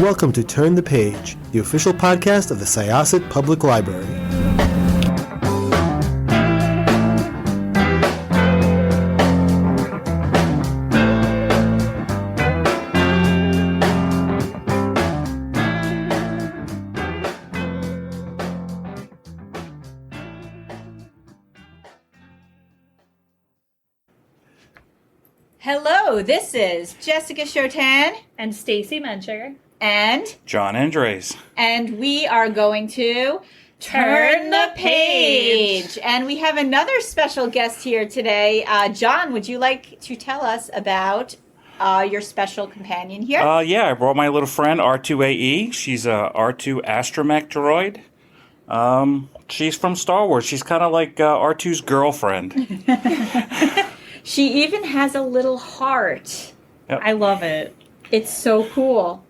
Welcome to Turn the Page, the official podcast of the Syosset Public Library. Hello, this is Jessica Chotan and Stacy Mencher and John Endres. And we are going to turn the page. And we have another special guest here today. John, would you like to tell us about your special companion here? Yeah, I brought my little friend R2AE. She's a R2 astromech droid. She's from Star Wars. She's kind of like R2's girlfriend. She even has a little heart. Yep. I love it. It's so cool.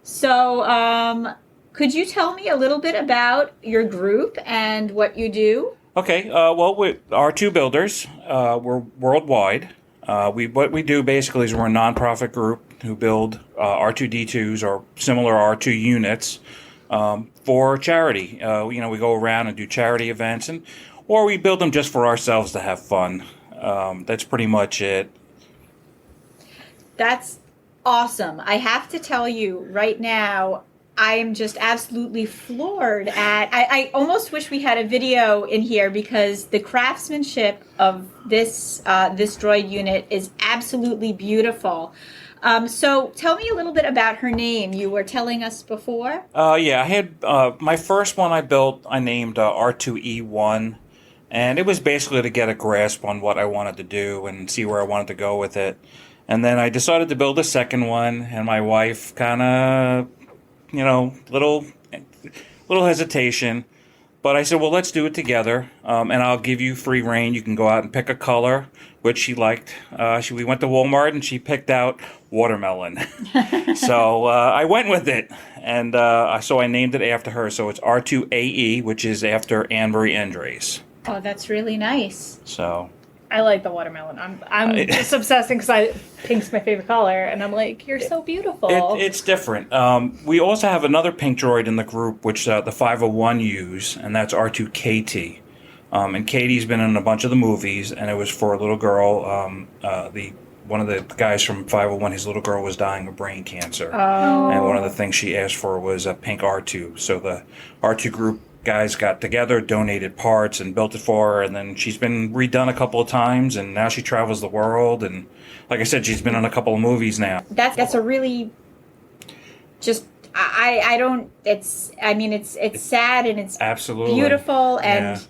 So, could you tell me a little bit about your group and what you do? Okay, well, we're R2 builders. We're worldwide. What we do basically is we're a nonprofit group who build R2D2s or similar R2 units for charity. We go around and do charity events, or we build them just for ourselves to have fun. That's pretty much it. That's awesome. I have to tell you right now, I am just absolutely floored at... I almost wish we had a video in here because the craftsmanship of this droid unit is absolutely beautiful. So tell me a little bit about her name. You were telling us before. Yeah, I had my first one I built, I named R2E1. And it was basically to get a grasp on what I wanted to do and see where I wanted to go with it. And then I decided to build a second one, and my wife kind of, little hesitation. But I said, well, let's do it together, and I'll give you free reign. You can go out and pick a color, which she liked. We went to Walmart, and she picked out watermelon. So I went with it, and so I named it after her. So it's R2AE, which is after Anne-Marie Endres. Oh, that's really nice. So I like the watermelon. I'm just obsessing because pink's my favorite color, and I'm like, you're so beautiful. It's different. We also have another pink droid in the group, which the 501 use, and that's R2KT. And Katie's been in a bunch of the movies, and it was for a little girl. One of the guys from 501, his little girl was dying of brain cancer. Oh. And one of the things she asked for was a pink R2. So the R2 group guys got together, donated parts, and built it for her, and then she's been redone a couple of times, and now she travels the world, and like I said, she's been in a couple of movies now. That's a really just it's sad and it's absolutely beautiful, and yeah.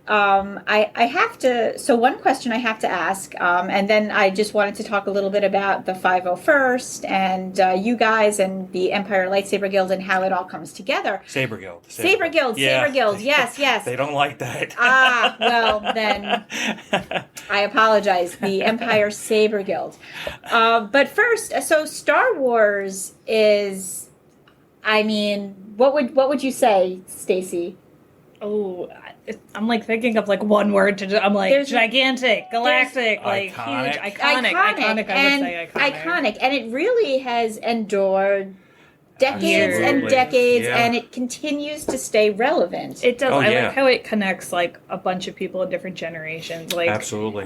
I have to, so one question I have to ask, and then I just wanted to talk a little bit about the 501st and you guys and the Empire Lightsaber Guild and how it all comes together. Saber Guild, yes. They don't like that. Well, then I apologize. The Empire Saber Guild. But first, so Star Wars is, what would you say, Stacy? Oh, I'm like thinking of like one word to. I'm like gigantic, galactic, like iconic. huge, iconic. I would say iconic. And it really has endured decades and decades, and it continues to stay relevant. It does. Like how it connects like a bunch of people in different generations. Like absolutely.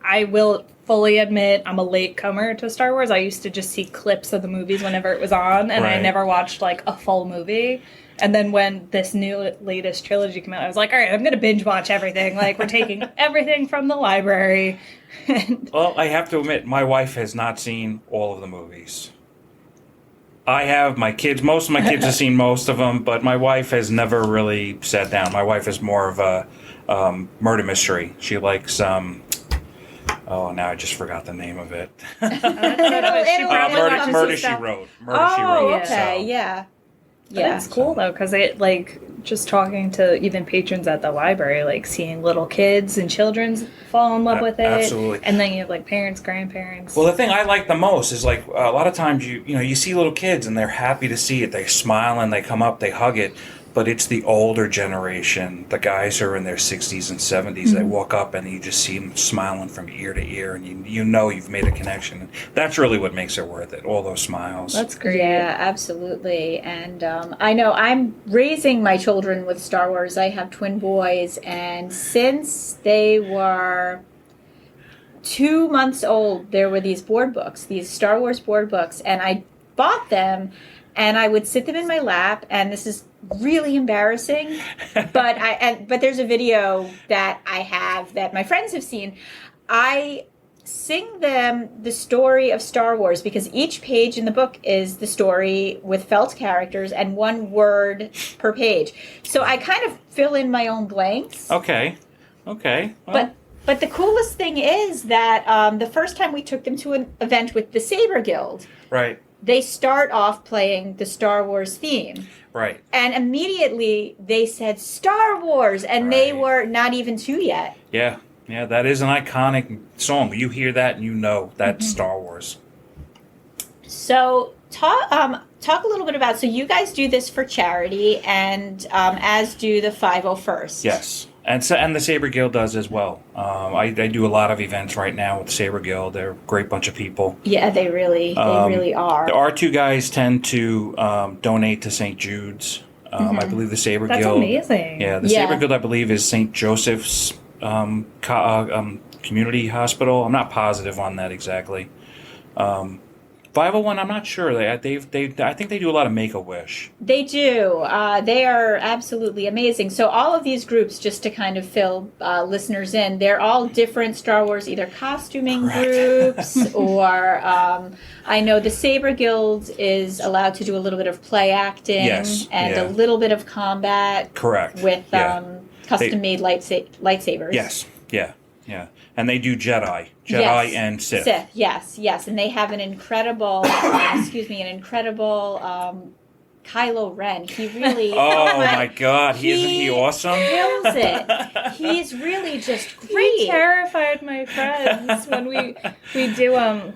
I will fully admit I'm a latecomer to Star Wars. I used to just see clips of the movies whenever it was on, and I never watched like a full movie. And then when this new latest trilogy came out, I was like, all right, I'm going to binge watch everything. Like, we're taking everything from the library. Well, I have to admit, my wife has not seen all of the movies. I have. Most of my kids have seen most of them, but my wife has never really sat down. My wife is more of a murder mystery. She likes... now I just forgot the name of it. Murder, She Wrote. Okay, yeah. Yeah, it's cool though, because it just talking to even patrons at the library, like seeing little kids and children fall in love with it. Absolutely. And then you have like parents, grandparents. Well, the thing I like the most is a lot of times you see little kids and they're happy to see it. They smile and they come up, they hug it. but it's the older generation, the guys who are in their 60s and 70s. They walk up and you just see them smiling from ear to ear, and you know you've made a connection. That's really what makes it worth it, all those smiles. That's great. Yeah, absolutely. And I know I'm raising my children with Star Wars. I have twin boys, and since they were 2 months old, there were these board books, these Star Wars board books, and I bought them, and I would sit them in my lap, and this is really embarrassing, but there's a video that I have that my friends have seen. I sing them the story of Star Wars because each page in the book is the story with felt characters and one word per page. So I kind of fill in my own blanks. Okay. Well, But the coolest thing is that the first time we took them to an event with the Saber Guild, right. they start off playing the Star Wars theme. Right. And immediately they said Star Wars, and they were not even 2 yet. Yeah, that is an iconic song. You hear that and you know that's Star Wars. So talk a little bit about, so you guys do this for charity, and as do the 501st. Yes. And the Saber Guild does as well. I do a lot of events right now with the Saber Guild. They're a great bunch of people. Yeah, they really are. The R2 guys tend to donate to St. Jude's. I believe the Saber That's Guild. amazing. Yeah, the Saber Guild, I believe, is St. Joseph's Community Hospital. I'm not positive on that exactly. 501, I'm not sure. I think they do a lot of Make-A-Wish. They do. They are absolutely amazing. So all of these groups, just to kind of fill listeners in, they're all different Star Wars, either costuming groups or I know the Saber Guild is allowed to do a little bit of play acting and a little bit of combat. Correct. With custom-made lightsabers. Yes. Yeah. And they do Jedi and Sith. Yes, and they have an incredible, Kylo Ren. He really. Oh my God! Isn't he awesome? Kills it. He's really just great. He terrified my friends when we do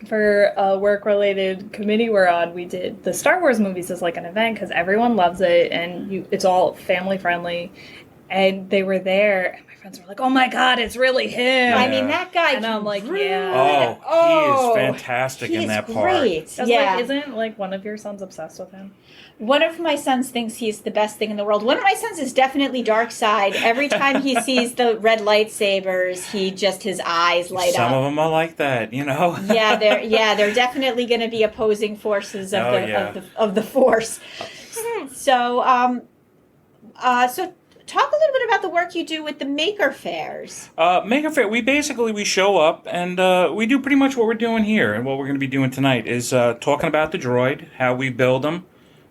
for a work-related committee we're on. We did the Star Wars movies as like an event because everyone loves it and it's all family friendly. And they were there, and my friends were like, "Oh my God, it's really him!" I mean, that guy. And I'm like, "Yeah." Oh, he is fantastic in that part. Great. Isn't like one of your sons obsessed with him? One of my sons thinks he's the best thing in the world. One of my sons is definitely dark side. Every time he sees the red lightsabers, his eyes light up. Some of them are like that, you know. they're definitely going to be opposing forces of the Force. So, talk a little bit about the work you do with the Maker Fairs. Maker Fair, we show up and we do pretty much what we're doing here, and what we're going to be doing tonight is talking about the droid, how we build them,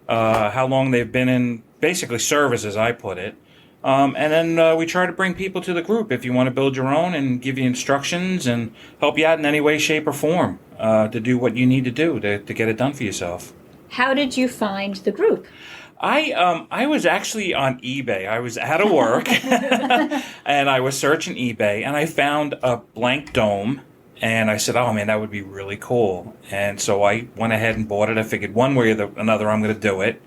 how long they've been in basically service, as I put it. And then we try to bring people to the group if you want to build your own and give you instructions and help you out in any way, shape, or form to do what you need to do to get it done for yourself. How did you find the group? I was actually on eBay. I was out of work, and I was searching eBay, and I found a blank dome, and I said, "Oh man, that would be really cool." And so I went ahead and bought it. I figured one way or another I'm going to do it,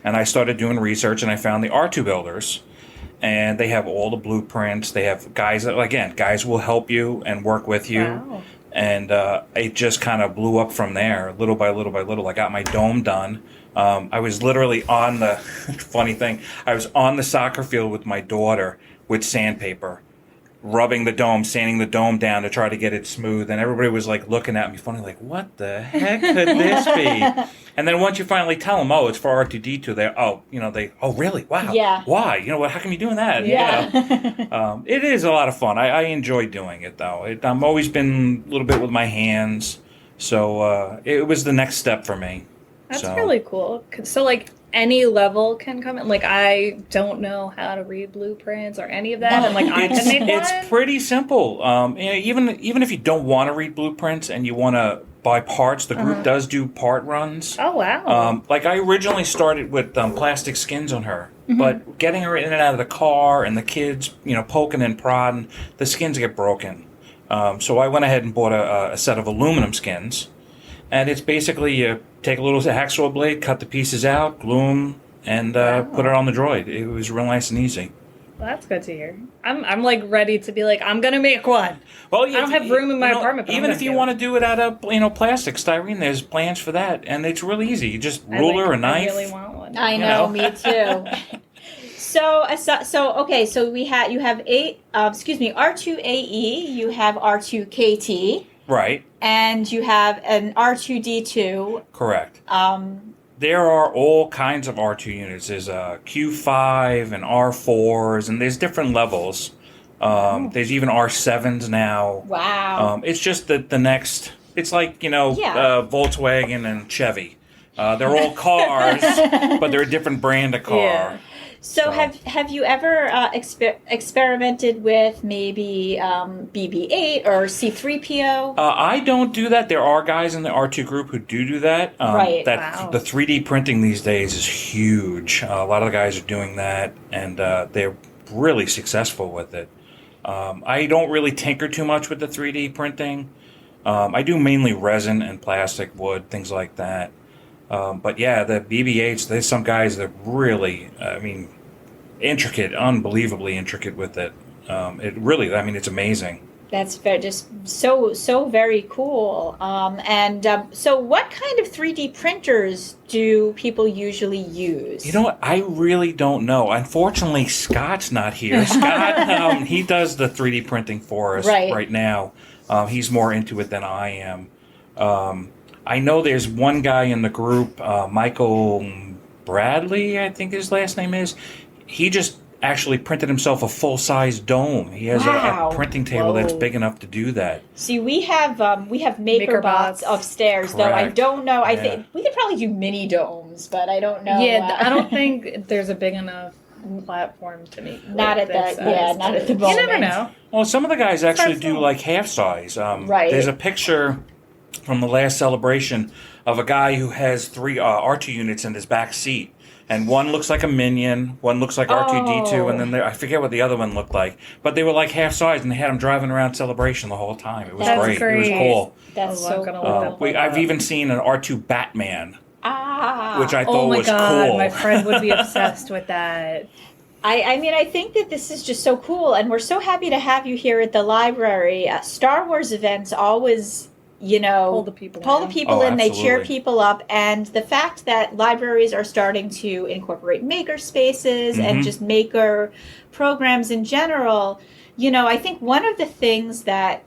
and I started doing research, and I found the R2 builders, and they have all the blueprints. They have guys will help you and work with you. Wow. And it just kind of blew up from there, little by little by little. I got my dome done. I was literally on the funny thing. I was on the soccer field with my daughter with sandpaper, rubbing the dome, sanding the dome down to try to get it smooth. And everybody was like looking at me funny, like, "What the heck could this be?" And then once you finally tell them, "Oh, it's for R2D2," oh, really? Wow. Yeah. Why? How come you're doing that? Yeah. It is a lot of fun. I enjoy doing it though. I'm always been a little bit with my hands, so it was the next step for me. That's really cool. So, like, any level can come in. Like, I don't know how to read blueprints or any of that, and like I can make one. It's pretty simple. Even if you don't want to read blueprints and you want to buy parts, the group does do part runs. Oh wow! Like I originally started with plastic skins on her, but getting her in and out of the car and the kids, poking and prodding, the skins get broken. So I went ahead and bought a set of aluminum skins. And it's basically you take a little hacksaw blade, cut the pieces out, glue them and put it on the droid. It was real nice and easy. Well, that's good to hear. I'm like ready to be like, I'm gonna make one. Well, I don't have room in my apartment. But even if you want to do it out of plastic styrene, there's plans for that, and it's real easy. You just ruler, a knife. I really want one. I know, me too. So you have R2AE, you have R2KT, right, and you have an R2D2. Correct. There are all kinds of R2 units. There's Q5 and R4s, and there's different levels. There's even R7s now. Wow. It's just the next. It's like Volkswagen and Chevy. They're all cars, but they're a different brand of car. Yeah. So have you ever experimented with maybe BB-8 or C-3PO? I don't do that. There are guys in the R2 group who do that. Right. The 3D printing these days is huge. A lot of the guys are doing that, and they're really successful with it. I don't really tinker too much with the 3D printing. I do mainly resin and plastic, wood, things like that. But yeah, the BB-8s, there's some guys that really, intricate, unbelievably intricate with it. It's amazing. That's just so very cool. So what kind of 3D printers do people usually use? You know what? I really don't know. Unfortunately, Scott's not here. Scott, he does the 3D printing for us right now. He's more into it than I am. I know there's one guy in the group, Michael Bradley, I think his last name is. He just actually printed himself a full-size dome. He has a printing table that's big enough to do that. See, we have Makerbots upstairs, though I don't know. I think we could probably do mini domes, but I don't know. Yeah, I don't think there's a big enough platform to make. Not at the moment. You never know. Well, some of the guys actually do like half size. There's a picture from the last celebration of a guy who has 3 R2 units in his back seat. And one looks like a Minion, one looks like R2-D2, and then I forget what the other one looked like. But they were like half size, and they had him driving around Celebration the whole time. It was great. It was cool. That's so cool. I've even seen an R2 Batman, which I thought was God, cool. My friend would be obsessed with that. I think that this is just so cool, and we're so happy to have you here at the library. Star Wars events always... pull the people in, they cheer people up, and the fact that libraries are starting to incorporate maker spaces and just maker programs in general, I think one of the things that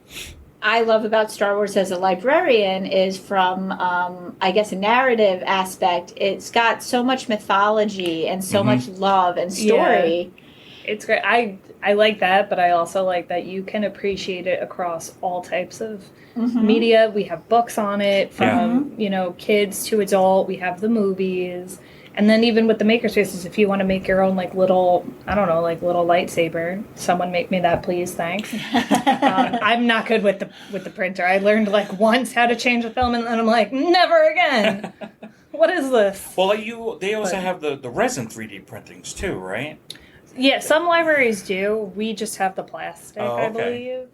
I love about Star Wars as a librarian is from, a narrative aspect. It's got so much mythology and so much love and story. Yeah. It's great. I like that, but I also like that you can appreciate it across all types of media. We have books on it from, kids to adult. We have the movies. And then even with the makerspaces, if you want to make your own little lightsaber, someone make me that, please, thanks. I'm not good with the printer. I learned once how to change the filament, and I'm like, never again. What is this? Well, they also have the resin 3D printings too, right? Yeah, some libraries do. We just have the plastic, I believe.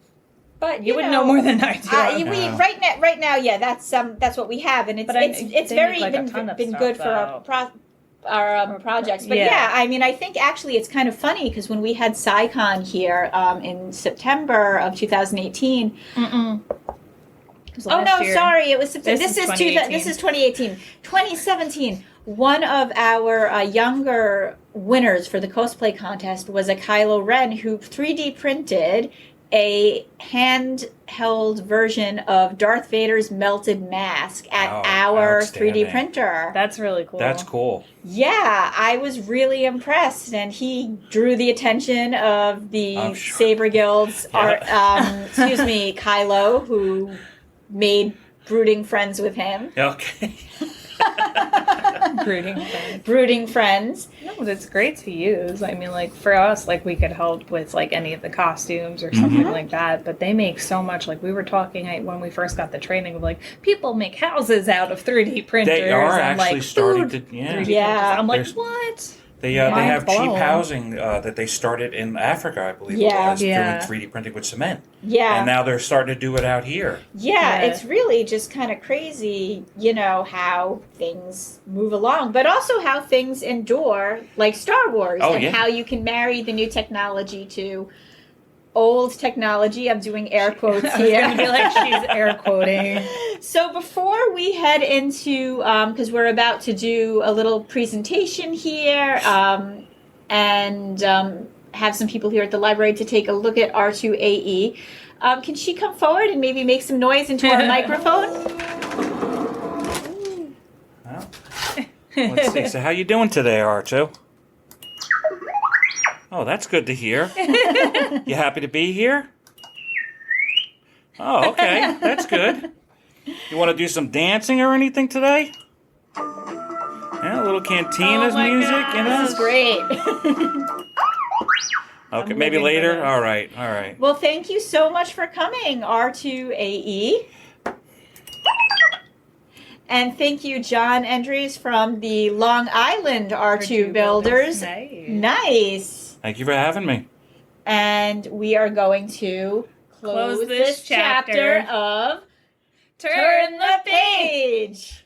But you would know more than I do. Right now, that's what we have, and it's very been good for our projects. But I think actually it's kind of funny because when we had SciCon here in September of 2018. Sorry, it was September. This is 2018. 2017. One of our younger winners for the cosplay contest was a Kylo Ren who 3D printed a handheld version of Darth Vader's melted mask at our 3D printer. That's really cool. That's cool. Yeah, I was really impressed, and he drew the attention of the Saber Guild's Kylo, who made brooding friends with him. Okay. Brooding friends. No, but it's great to use. I mean, for us, we could help with any of the costumes or something like that. But they make so much. We were talking when we first got the training of people make houses out of 3D printers. They are actually starting to. Yeah. I'm like, what? They have cheap blown. housing that they started in Africa, I believe Yeah. it was, Yeah. doing 3D printing with cement. Yeah. And now they're starting to do it out here. Yeah, Yeah. it's really just kind of crazy, how things move along, but also how things endure, like Star Wars, Oh, and yeah. how you can marry the new technology to old technology. I'm doing air quotes I was here. going to be like, she's air quoting. So before we head into, because we're about to do a little presentation here, and have some people here at the library to take a look at R2AE. Can she come forward and maybe make some noise into our microphone? Well, let's see. So how you doing today, R2? Oh, that's good to hear. You happy to be here? Oh, okay. That's good. You want to do some dancing or anything today? Yeah, a little cantinas Oh my music, God. This is great. Okay, I'm maybe living for later? this. All right. Well, thank you so much for coming, R2AE. And thank you, John Endres from the Long Island R2 Builders. Nice. Nice. Thank you for having me. And we are going to close this chapter of Turn the Page.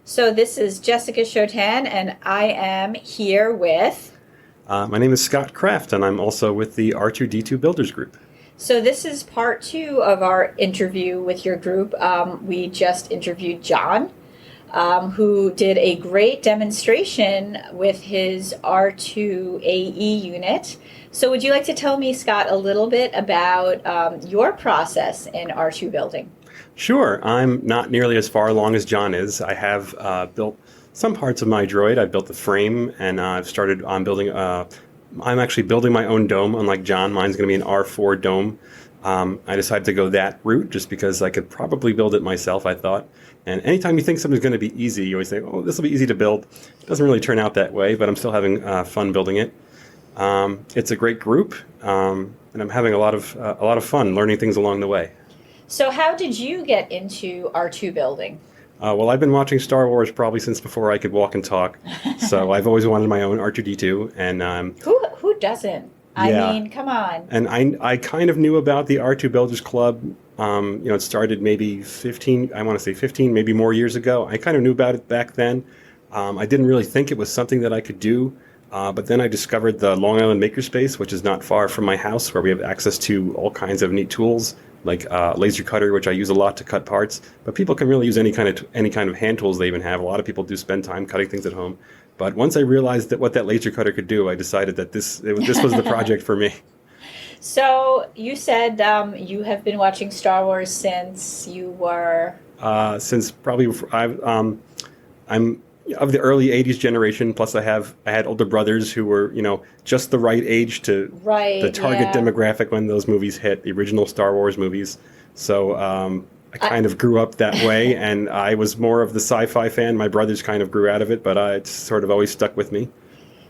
So this is Jessica Chotan, and I am here with... My name is Scott Kraft, and I'm also with the R2D2 Builders Group. So this is part 2 of our interview with your group. We just interviewed John, who did a great demonstration with his R2AE unit. So would you like to tell me, Scott, a little bit about your process in R2 building? Sure, I'm not nearly as far along as John is. I have built some parts of my droid. I built the frame, and I've started on building. I'm actually building my own dome, unlike John. Mine's going to be an R4 dome. I decided to go that route just because I could probably build it myself, I thought. And anytime you think something's going to be easy, you always think, oh, this will be easy to build. It doesn't really turn out that way, but I'm still having fun building it. It's a great group, and I'm having a lot of fun learning things along the way. So how did you get into R2 building? Well, I've been watching Star Wars probably since before I could walk and talk. So I've always wanted my own R2D2, and Who doesn't? Yeah. I mean, come on. and I kind of knew about the R2 Builders Club. It started maybe 15, maybe more years ago. I kind of knew about it back then. I didn't really think it was something that I could do. But then I discovered the Long Island Makerspace, which is not far from my house, where we have access to all kinds of neat tools, like laser cutter, which I use a lot to cut parts. But people can really use any kind of hand tools they even have. A lot of people do spend time cutting things at home. But once I realized that what that laser cutter could do, I decided that this was the project for me. So you said you have been watching Star Wars since you were... Since probably I'm of the early '80s generation. Plus, I had older brothers who were just the right age to the target demographic when those movies hit, the original Star Wars movies. So I kind of grew up that way, and I was more of the sci-fi fan. My brothers kind of grew out of it, but it's sort of always stuck with me.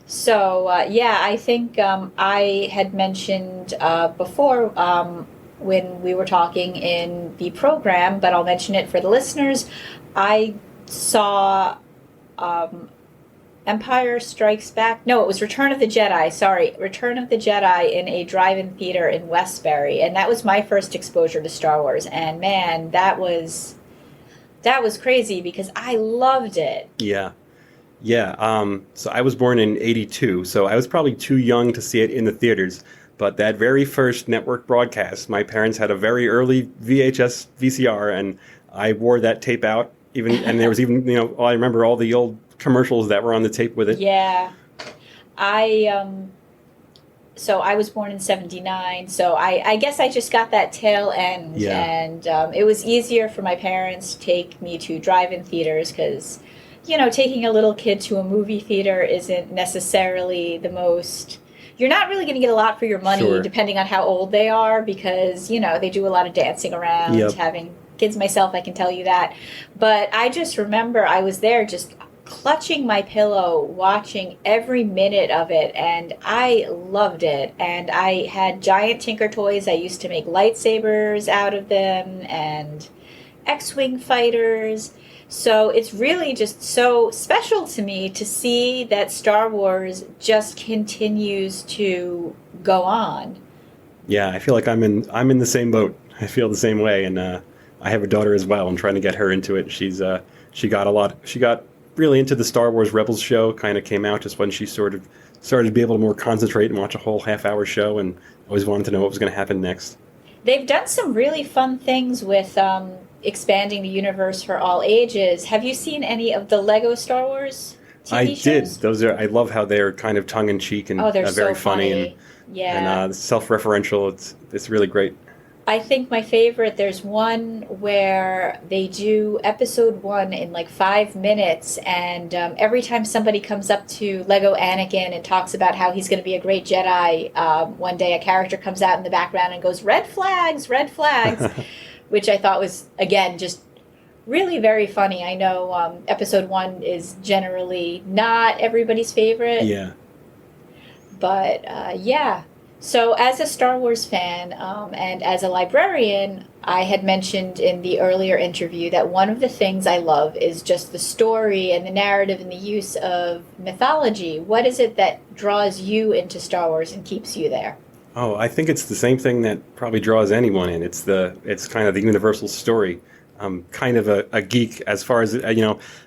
So, I think I had mentioned before when we were talking in the program, but I'll mention it for the listeners. I saw Empire Strikes Back. No, it was Return of the Jedi. Sorry, Return of the Jedi in a drive-in theater in Westbury, and that was my first exposure to Star Wars. And man, that was crazy because I loved it. Yeah. So I was born in '82, so I was probably too young to see it in the theaters. But that very first network broadcast, my parents had a very early VHS VCR, and I wore that tape out. And there was even, I remember all the old commercials that were on the tape with it. Yeah. So I was born in 79, so I guess I just got that tail end. Yeah. And it was easier for my parents to take me to drive-in theaters because, taking a little kid to a movie theater isn't necessarily the most... You're not really going to get a lot for your money, Sure. depending on how old they are, because, they do a lot of dancing around, Yep. having kids myself, I can tell you that. But I just remember I was there just clutching my pillow, watching every minute of it, and I loved it. And I had giant Tinker toys. I used to make lightsabers out of them and X-Wing fighters. So it's really just so special to me to see that Star Wars just continues to go on. Yeah, I feel like I'm in the same boat. I feel the same way, and I have a daughter as well. I'm trying to get her into it. She got really into the Star Wars Rebels show. Kind of came out just when she sort of started to be able to more concentrate and watch a whole half-hour show, and always wanted to know what was going to happen next. They've done some really fun things with expanding the universe for all ages. Have you seen any of the Lego Star Wars TV shows? Did. I love how they're kind of tongue-in-cheek and they're very so funny. Yeah. And self-referential. It's really great. I think my favorite, there's one where they do episode 1 in like 5 minutes, and every time somebody comes up to Lego Anakin and talks about how he's going to be a great Jedi, one day a character comes out in the background and goes, red flags, which I thought was, again, just really very funny. I know episode 1 is generally not everybody's favorite. Yeah. But yeah. So as a Star Wars fan and as a librarian, I had mentioned in the earlier interview that one of the things I love is just the story and the narrative and the use of mythology. What is it that draws you into Star Wars and keeps you there? Oh, I think it's the same thing that probably draws anyone in. It's kind of the universal story. I'm kind of a geek as far as,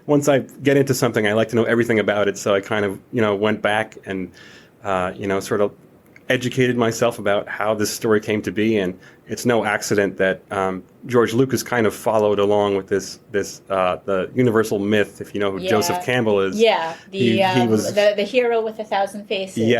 once I get into something, I like to know everything about it. So I kind of, went back and, sort of educated myself about how this story came to be, and it's no accident that George Lucas kind of followed along with the universal myth. If you know who Joseph Campbell is, he was the hero with 1,000 faces.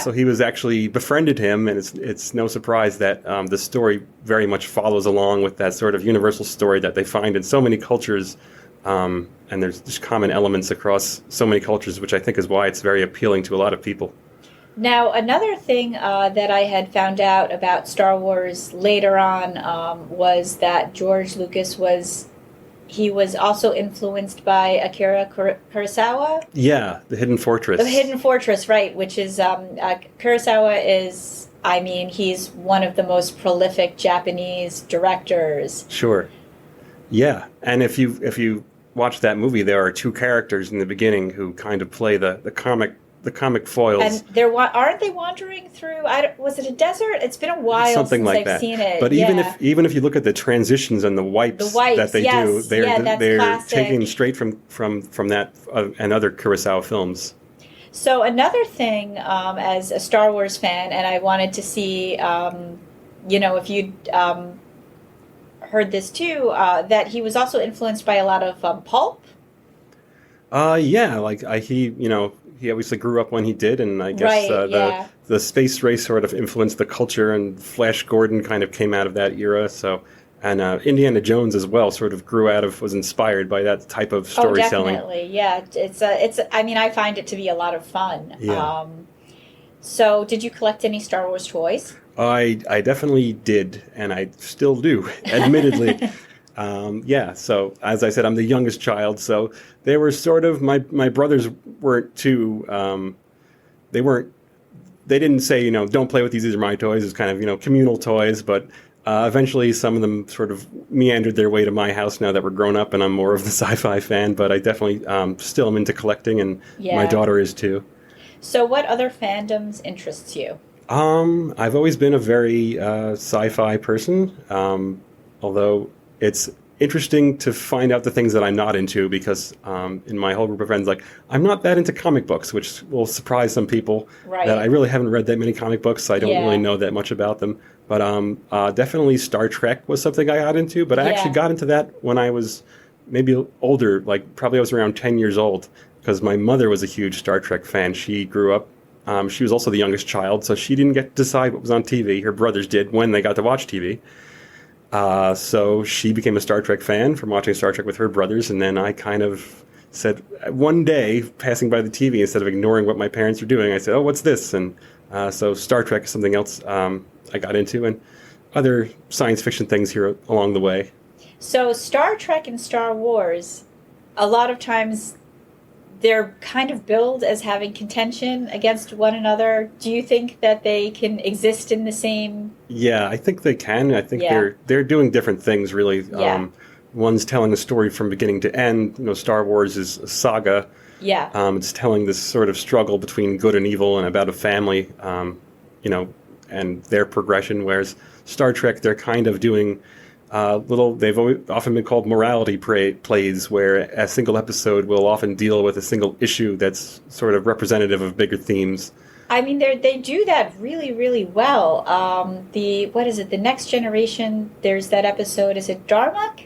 So he was actually befriended him, and it's no surprise that the story very much follows along with that sort of universal story that they find in so many cultures. And there's just common elements across so many cultures, which I think is why it's very appealing to a lot of people. Now, another thing that I had found out about Star Wars later on was that George Lucas was also influenced by Akira Kurosawa. Yeah, The Hidden Fortress. The Hidden Fortress, right, which is, Kurosawa is, he's one of the most prolific Japanese directors. Sure. Yeah, and if you watch that movie, there are 2 characters in the beginning who kind of play the comic foils. And aren't they wandering through? Was it a desert? It's been a while Something since like I've that. seen it. But even if you look at the transitions and the wipes that they do, they're taken straight from that and other Kurosawa films. So another thing, as a Star Wars fan, and I wanted to see, if you'd heard this too, that he was also influenced by a lot of pulp. He obviously grew up when he did, and I guess the space race sort of influenced the culture, and Flash Gordon kind of came out of that era. So, and Indiana Jones as well sort of was inspired by that type of storytelling. Oh, definitely, yeah. It's. I find it to be a lot of fun. Yeah. So, did you collect any Star Wars toys? I definitely did, and I still do, admittedly. So as I said, I'm the youngest child, so they were sort of, my brothers weren't too, they didn't say, don't play with these are my toys. It's kind of, communal toys, but eventually some of them sort of meandered their way to my house now that we're grown up, and I'm more of the sci-fi fan, but I definitely still am into collecting, and my daughter is too. So what other fandoms interests you? I've always been a very sci-fi person, although it's interesting to find out the things that I'm not into, because in my whole group of friends, I'm not that into comic books, which will surprise some people. Right. That I really haven't read that many comic books, so I don't really know that much about them. But definitely Star Trek was something I got into, but I actually got into that when I was maybe older, probably I was around 10 years old, because my mother was a huge Star Trek fan. She grew up, she was also the youngest child, so she didn't get to decide what was on TV. Her brothers did when they got to watch TV. So she became a Star Trek fan from watching Star Trek with her brothers, and then I kind of said, one day, passing by the TV, instead of ignoring what my parents were doing, I said, oh, what's this? And so Star Trek is something else I got into, and other science fiction things here along the way. So Star Trek and Star Wars, a lot of times they're kind of billed as having contention against one another. Do you think that they can exist in the same? Yeah, I think they can. I think Yeah. they're doing different things, really. Yeah. One's telling a story from beginning to end. Star Wars is a saga. Yeah. It's telling this sort of struggle between good and evil and about a family, and their progression. Whereas Star Trek, they're kind of doing they've often been called morality plays, where a single episode will often deal with a single issue that's sort of representative of bigger themes. I mean, they do that really, really well. What is it? The Next Generation. There's that episode. Is it Darmok?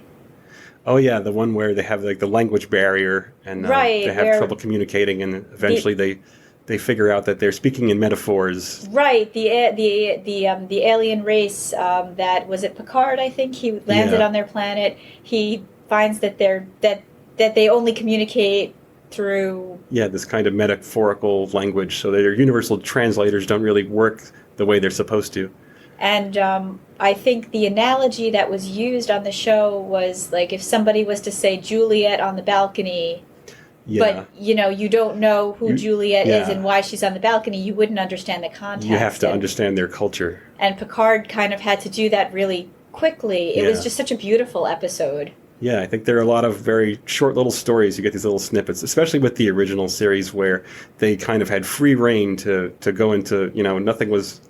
Oh yeah, the one where they have like the language barrier and Right, they have where trouble communicating, and eventually they figure out that they're speaking in metaphors. Right, the alien race that was it Picard. I think he landed Yeah. on their planet. He finds that they only communicate through. Yeah, this kind of metaphorical language, so their universal translators don't really work the way they're supposed to. And I think the analogy that was used on the show was like if somebody was to say Juliet on the balcony, Yeah, but you don't know who Juliet is yeah. and why she's on the balcony, you wouldn't understand the context. you have to And- understand their culture. And Picard kind of had to do that really quickly. It was Yeah. just such a beautiful episode. Yeah, I think there are a lot of very short little stories. You get these little snippets, especially with the original series, where they kind of had free reign to go into, nothing was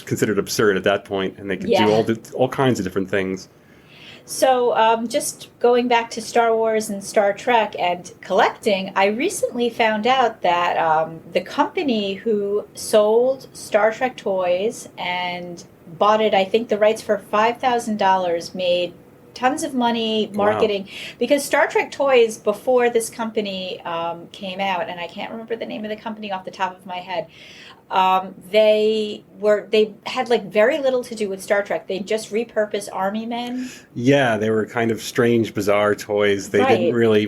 considered absurd at that point, and they could Yeah. do all kinds of different things. So, just going back to Star Wars and Star Trek and collecting, I recently found out that the company who sold Star Trek toys and bought it, I think the rights for $5,000, made tons of money marketing. Because Star Trek toys, before this company came out, and I can't remember the name of the company off the top of my head, they had like very little to do with Star Trek. They just repurposed army men. Yeah, they were kind of strange, bizarre toys. They Right. didn't really,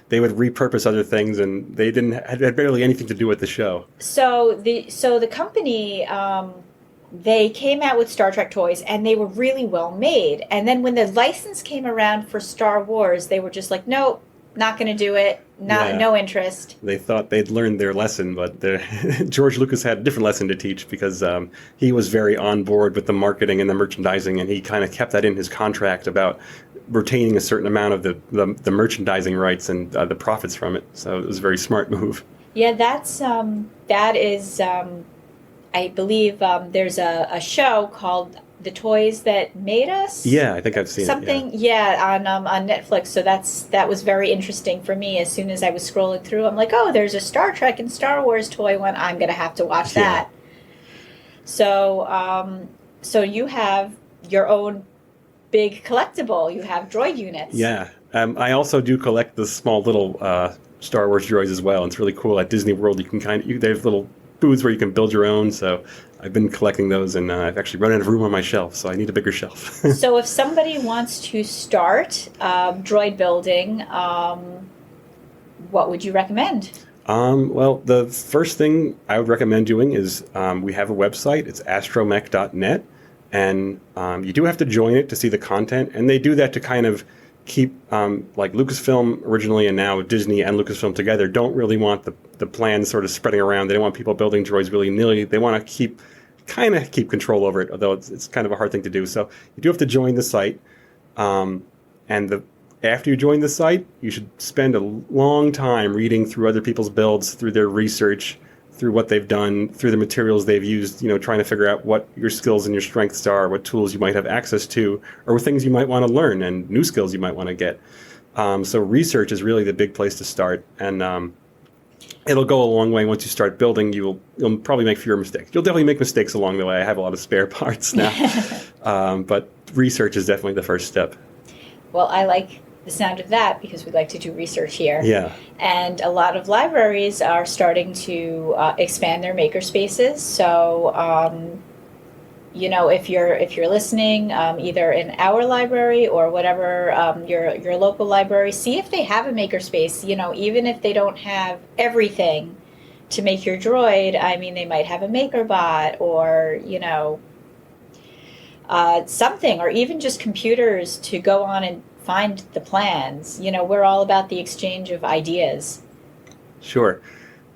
they would repurpose other things, and they had barely anything to do with the show. So the company, they came out with Star Trek toys, and they were really well made. And then when the license came around for Star Wars, they were just like, nope, not going to do it. Yeah. No interest. They thought they'd learned their lesson, but George Lucas had a different lesson to teach, because he was very on board with the marketing and the merchandising, and he kind of kept that in his contract about retaining a certain amount of the merchandising rights and the profits from it. So it was a very smart move. Yeah, that is. I believe there's a show called The Toys That Made Us. Yeah, I think I've seen Something, it. Yeah. on Netflix. So that was very interesting for me. As soon as I was scrolling through, I'm like, oh, there's a Star Trek and Star Wars toy one. I'm gonna have to watch that. So, so you have your own big collectible. You have droid units. Yeah. I also do collect the small little Star Wars droids as well. It's really cool. At Disney World, you can they have little booths where you can build your own. So I've been collecting those, and I've actually run out of room on my shelf, so I need a bigger shelf. So if somebody wants to start droid building, what would you recommend? Well, the first thing I would recommend doing is we have a website. It's astromech.net, and you do have to join it to see the content, and they do that to kind of keep like Lucasfilm originally, and now Disney and Lucasfilm together don't really want the plans sort of spreading around. They don't want people building droids willy-nilly. They want to keep control over it, although it's kind of a hard thing to do. So you do have to join the site, after you join the site, you should spend a long time reading through other people's builds, through their research, through what they've done, through the materials they've used, trying to figure out what your skills and your strengths are, what tools you might have access to, or things you might want to learn and new skills you might want to get. So research is really the big place to start, and it'll go a long way. Once you start building, you'll probably make fewer mistakes. You'll definitely make mistakes along the way. I have a lot of spare parts now, but research is definitely the first step. Well, I like the sound of that because we like to do research here. Yeah. And a lot of libraries are starting to expand their makerspaces. So, if you're listening, either in our library or whatever your local library, see if they have a makerspace. Even if they don't have everything to make your droid, I mean, they might have a MakerBot or something, or even just computers to go on and find the plans. We're all about the exchange of ideas. Sure.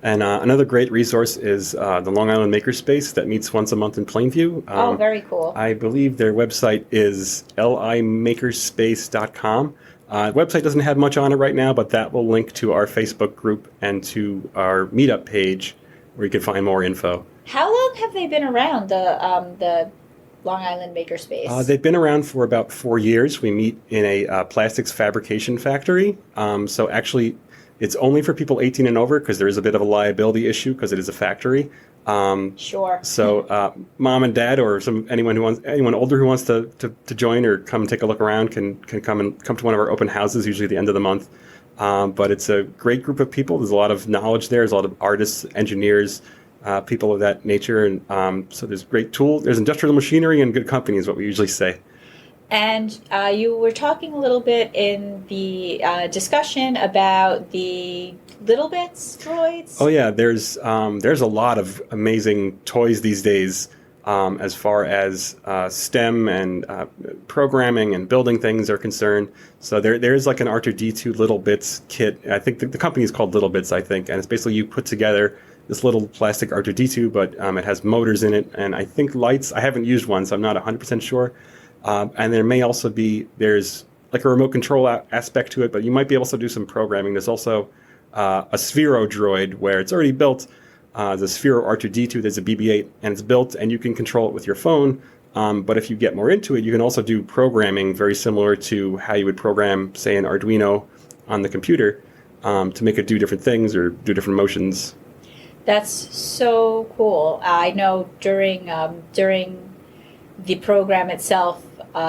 And another great resource is the Long Island Makerspace that meets once a month in Plainview. Oh, very cool. I believe their website is limakerspace.com. The website doesn't have much on it right now, but that will link to our Facebook group and to our meetup page where you can find more info. How long have they been around, the Long Island Makerspace? They've been around for about 4 years. We meet in a plastics fabrication factory. So actually, it's only for people 18 and over because there is a bit of a liability issue because it is a factory. Sure. So mom and dad or anyone older who wants to join or come take a look around can come to one of our open houses, usually at the end of the month. But it's a great group of people. There's a lot of knowledge there. There's a lot of artists, engineers, people of that nature. And so there's great tools. There's industrial machinery and good company is what we usually say. And you were talking a little bit in the discussion about the Little Bits droids. Oh yeah, there's a lot of amazing toys these days as far as STEM and programming and building things are concerned. So there's like an R2D2 Little Bits kit. I think the company is called Little Bits, I think, and it's basically you put together this little plastic R2D2, but it has motors in it and I think lights. I haven't used one, so I'm not 100% sure. And there may also there's like a remote control aspect to it, but you might be able to do some programming. There's also a Sphero droid where it's already built. The Sphero R2D2, there's a BB-8, and it's built, and you can control it with your phone. But if you get more into it, you can also do programming very similar to how you would program, say, an Arduino on the computer to make it do different things or do different motions. That's so cool. I know during the program itself,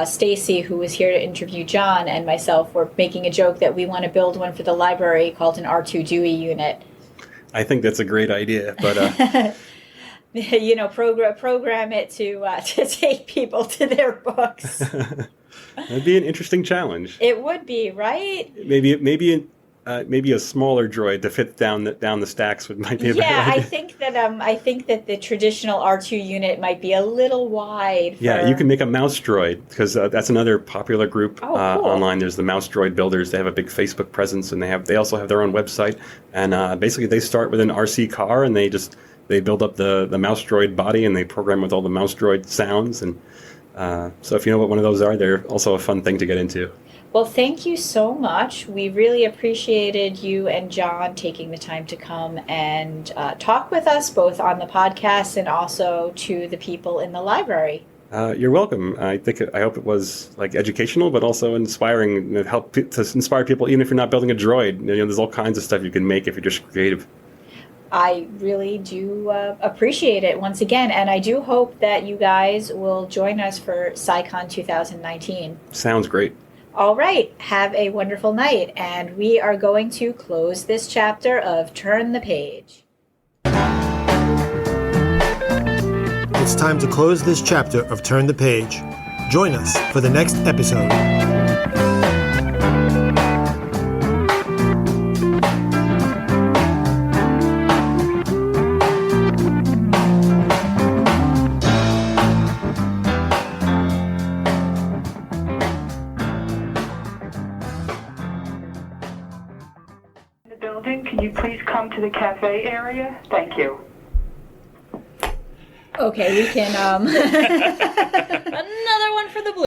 Stacy, who was here to interview John, and myself were making a joke that we want to build one for the library called an R2 Dewey unit. I think that's a great idea, but program it to take people to their books. that'd be an interesting challenge. It would be, right? Maybe a smaller droid to fit down the stacks might be a better idea. I think that the traditional R2 unit might be a little wide. Yeah, you can make a mouse droid because that's another popular group cool. online. There's the Mouse Droid Builders. They have a big Facebook presence and they also have their own website. And basically, they start with an RC car and they build up the mouse droid body and they program with all the mouse droid sounds. And so if you know what one of those are, they're also a fun thing to get into. Well, thank you so much. We really appreciated you and John taking the time to come and talk with us, both on the podcast and also to the people in the library. You're welcome. I hope it was like educational, but also inspiring. To inspire people, even if you're not building a droid. There's all kinds of stuff you can make if you're just creative. I really do appreciate it once again, and I do hope that you guys will join us for SciCon 2019. Sounds great. All right, have a wonderful night, and we are going to close this chapter of Turn the Page. It's time to close this chapter of Turn the Page. Join us for the next episode. Can you please come to the cafe area? Thank you. Okay, we can Another one for the blue.